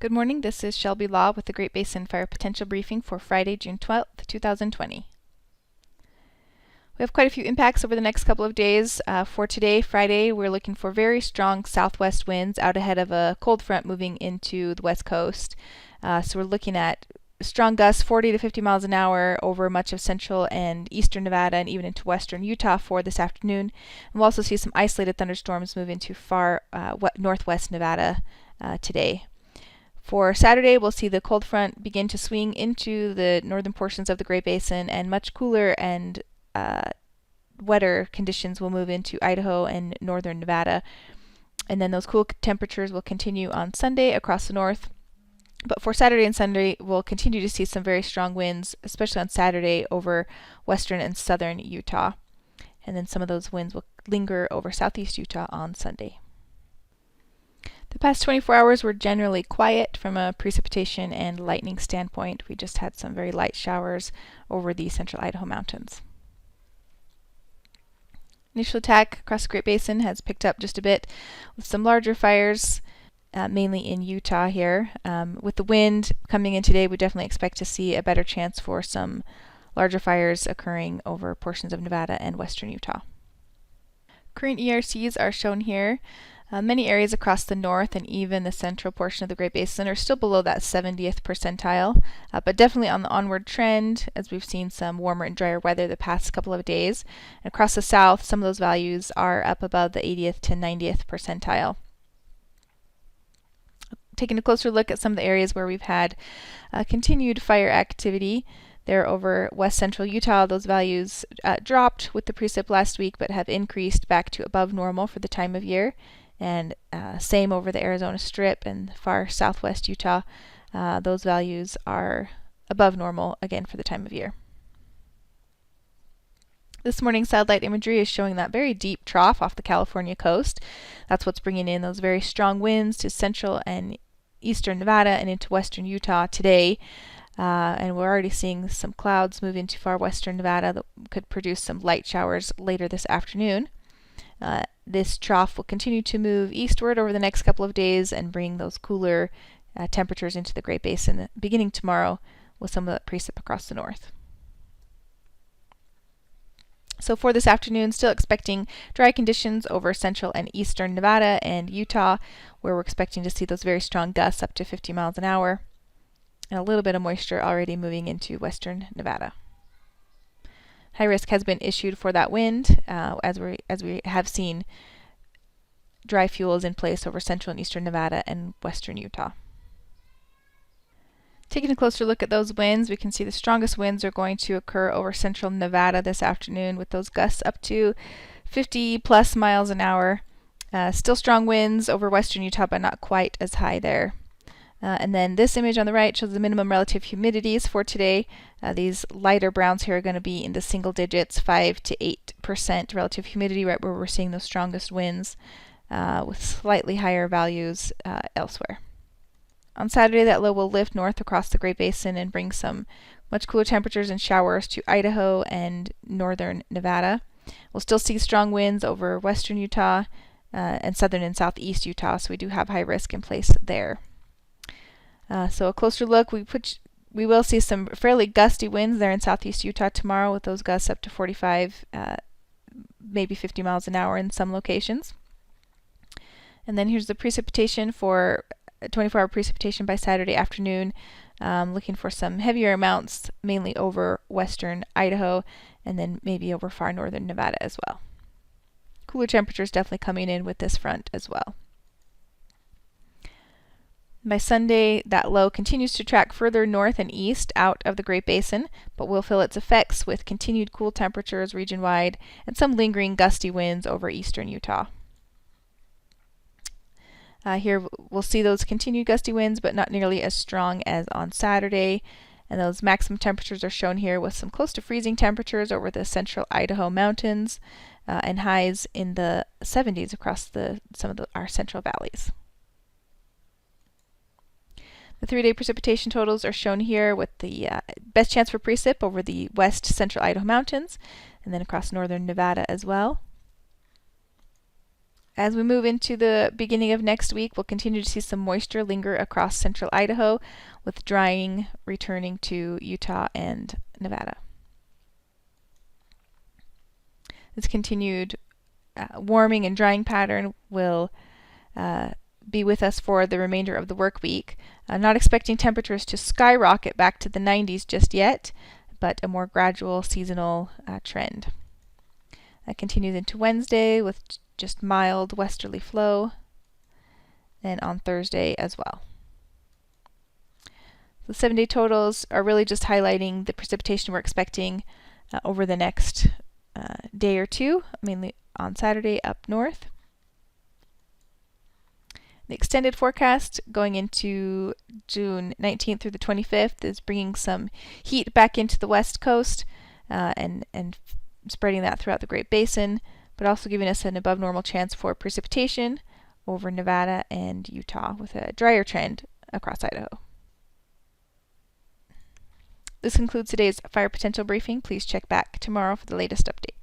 Good morning, this is Shelby Law with the Great Basin Fire Potential Briefing for Friday, June 12th, 2020. We have quite a few impacts over the next couple of days. For today, Friday, we're looking for very strong southwest winds out ahead of a cold front moving into the west coast. So we're looking at strong gusts, 40 to 50 miles an hour over much of central and eastern Nevada and even into western Utah for this afternoon. And we'll also see some isolated thunderstorms move into far northwest Nevada today. For Saturday, we'll see the cold front begin to swing into the northern portions of the Great Basin, and much cooler and wetter conditions will move into Idaho and northern Nevada. And then those cool temperatures will continue on Sunday across the north. But for Saturday and Sunday, we'll continue to see some very strong winds, especially on Saturday over western and southern Utah. And then some of those winds will linger over southeast Utah on Sunday. The past 24 hours were generally quiet from a precipitation and lightning standpoint. We just had some very light showers over the central Idaho mountains. Initial attack across the Great Basin has picked up just a bit with some larger fires, mainly in Utah here. With the wind coming in today, we definitely expect to see a better chance for some larger fires occurring over portions of Nevada and western Utah. Current ERCs are shown here. Many areas across the north and even the central portion of the Great Basin are still below that 70th percentile, but definitely on the onward trend as we've seen some warmer and drier weather the past couple of days. And across the south, some of those values are up above the 80th to 90th percentile. Taking a closer look at some of the areas where we've had continued fire activity. There over west central Utah, those values dropped with the precip last week but have increased back to above normal for the time of year. And same over the Arizona Strip and far southwest Utah. Those values are above normal again for the time of year. This morning's satellite imagery is showing that very deep trough off the California coast. That's what's bringing in those very strong winds to central and eastern Nevada and into western Utah today. And we're already seeing some clouds move into far western Nevada that could produce some light showers later this afternoon. This trough will continue to move eastward over the next couple of days and bring those cooler temperatures into the Great Basin beginning tomorrow with some of that precip across the north. So for this afternoon, still expecting dry conditions over central and eastern Nevada and Utah, where we're expecting to see those very strong gusts up to 50 miles an hour, and a little bit of moisture already moving into western Nevada. High risk has been issued for that wind, as we have seen dry fuels in place over central and eastern Nevada and western Utah. Taking a closer look at those winds, we can see the strongest winds are going to occur over central Nevada this afternoon with those gusts up to 50 plus miles an hour. Still strong winds over western Utah, but not quite as high there. And then this image on the right shows the minimum relative humidities for today. These lighter browns here are going to be in the single digits, 5 to 8% relative humidity, right where we're seeing those strongest winds, with slightly higher values elsewhere. On Saturday, that low will lift north across the Great Basin and bring some much cooler temperatures and showers to Idaho and northern Nevada. We'll still see strong winds over western Utah and southern and southeast Utah, so we do have high risk in place there. So a closer look, we will see some fairly gusty winds there in southeast Utah tomorrow with those gusts up to 45, maybe 50 miles an hour in some locations. And then here's the precipitation for 24-hour precipitation by Saturday afternoon. Looking for some heavier amounts, mainly over western Idaho and then maybe over far northern Nevada as well. Cooler temperatures definitely coming in with this front as well. By Sunday, that low continues to track further north and east out of the Great Basin, but will feel its effects with continued cool temperatures region-wide and some lingering gusty winds over eastern Utah. Here we'll see those continued gusty winds, but not nearly as strong as on Saturday. And those maximum temperatures are shown here with some close to freezing temperatures over the central Idaho mountains and highs in the 70s across some of our central valleys. The 3-day precipitation totals are shown here with the best chance for precip over the west central Idaho mountains and then across northern Nevada as well. As we move into the beginning of next week, we'll continue to see some moisture linger across central Idaho, with drying returning to Utah and Nevada. This continued warming and drying pattern will be with us for the remainder of the work week. Not expecting temperatures to skyrocket back to the 90s just yet, but a more gradual seasonal trend. That continues into Wednesday with just mild westerly flow, and on Thursday as well. The 7-day totals are really just highlighting the precipitation we're expecting over the next day or two, mainly on Saturday up north. The extended forecast going into June 19th through the 25th is bringing some heat back into the west coast and spreading that throughout the Great Basin, but also giving us an above normal chance for precipitation over Nevada and Utah, with a drier trend across Idaho. This concludes today's fire potential briefing. Please check back tomorrow for the latest update.